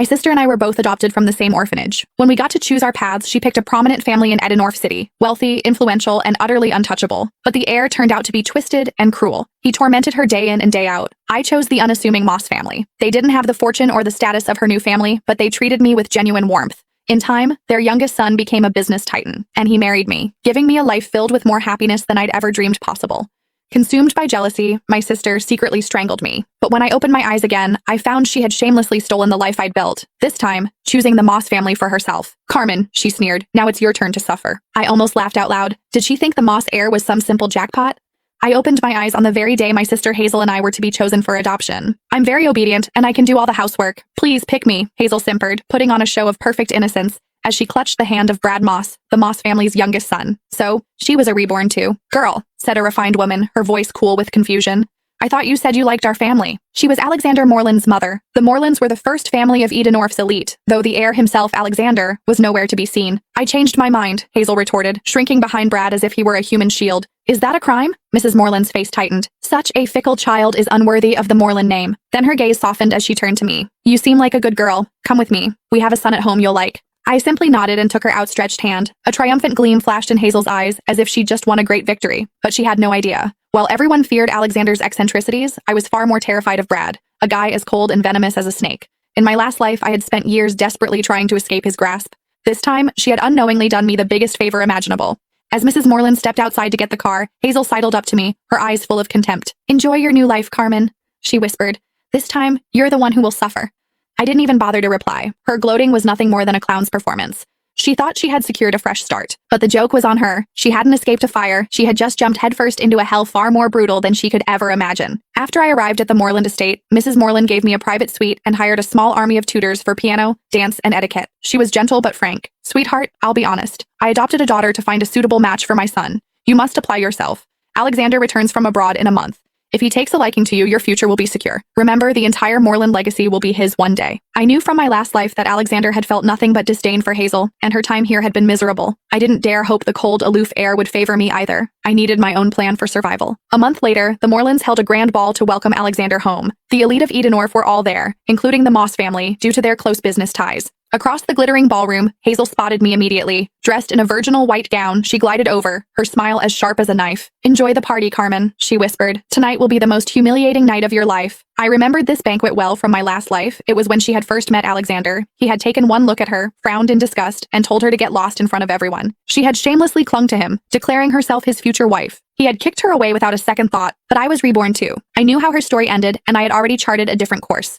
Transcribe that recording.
My sister and I were both adopted from the same orphanage. When we got to choose our paths, she picked a prominent family in Edinburgh City, wealthy, influential, and utterly untouchable. But the heir turned out to be twisted and cruel. He tormented her day in and day out. I chose the unassuming Moss family. They didn't have the fortune or the status of her new family, but they treated me with genuine warmth. In time, their youngest son became a business titan, and he married me, giving me a life filled with more happiness than I'd ever dreamed possible. Consumed by jealousy, my sister secretly strangled me. But when I opened my eyes again, I found she had shamelessly stolen the life I'd built, this time, choosing the Moss family for herself. "Carmen," she sneered, "now it's your turn to suffer." I almost laughed out loud. Did she think the Moss heir was some simple jackpot? I opened my eyes on the very day my sister Hazel and I were to be chosen for adoption. "I'm very obedient, and I can do all the housework. Please pick me," Hazel simpered, putting on a show of perfect innocence, as she clutched the hand of Brad Moss, the Moss family's youngest son. So, she was a reborn too. "Girl," said a refined woman, her voice cool with confusion. "I thought you said you liked our family." She was Alexander Moreland's mother. The Morelands were the first family of Edenorf's elite, though the heir himself, Alexander, was nowhere to be seen. "I changed my mind," Hazel retorted, shrinking behind Brad as if he were a human shield. "Is that a crime?" Mrs. Moreland's face tightened. "Such a fickle child is unworthy of the Moreland name." Then her gaze softened as she turned to me. "You seem like a good girl. Come with me. We have a son at home you'll like." I simply nodded and took her outstretched hand. A triumphant gleam flashed in Hazel's eyes, as if she'd just won a great victory. But she had no idea. While everyone feared Alexander's eccentricities, I was far more terrified of Brad, a guy as cold and venomous as a snake. In my last life, I had spent years desperately trying to escape his grasp. This time, she had unknowingly done me the biggest favor imaginable. As Mrs. Moreland stepped outside to get the car, Hazel sidled up to me, her eyes full of contempt. "Enjoy your new life, Carmen," she whispered. "This time, you're the one who will suffer." I didn't even bother to reply. Her gloating was nothing more than a clown's performance. She thought she had secured a fresh start. But the joke was on her. She hadn't escaped a fire. She had just jumped headfirst into a hell far more brutal than she could ever imagine. After I arrived at the Moreland estate, Mrs. Moreland gave me a private suite and hired a small army of tutors for piano, dance, and etiquette. She was gentle but frank. "Sweetheart, I'll be honest. I adopted a daughter to find a suitable match for my son. You must apply yourself. Alexander returns from abroad in a month. If he takes a liking to you, your future will be secure. Remember, the entire Moreland legacy will be his one day." I knew from my last life that Alexander had felt nothing but disdain for Hazel, and her time here had been miserable. I didn't dare hope the cold, aloof heir would favor me either. I needed my own plan for survival. A month later, the Morelands held a grand ball to welcome Alexander home. The elite of Edenorf were all there, including the Moss family, due to their close business ties. Across the glittering ballroom, Hazel spotted me immediately. Dressed in a virginal white gown, she glided over, her smile as sharp as a knife. "Enjoy the party, Carmen," she whispered. "Tonight will be the most humiliating night of your life." I remembered this banquet well from my last life. It was when she had first met Alexander. He had taken one look at her, frowned in disgust, and told her to get lost in front of everyone. She had shamelessly clung to him, declaring herself his future wife. He had kicked her away without a second thought, but I was reborn too. I knew how her story ended, and I had already charted a different course.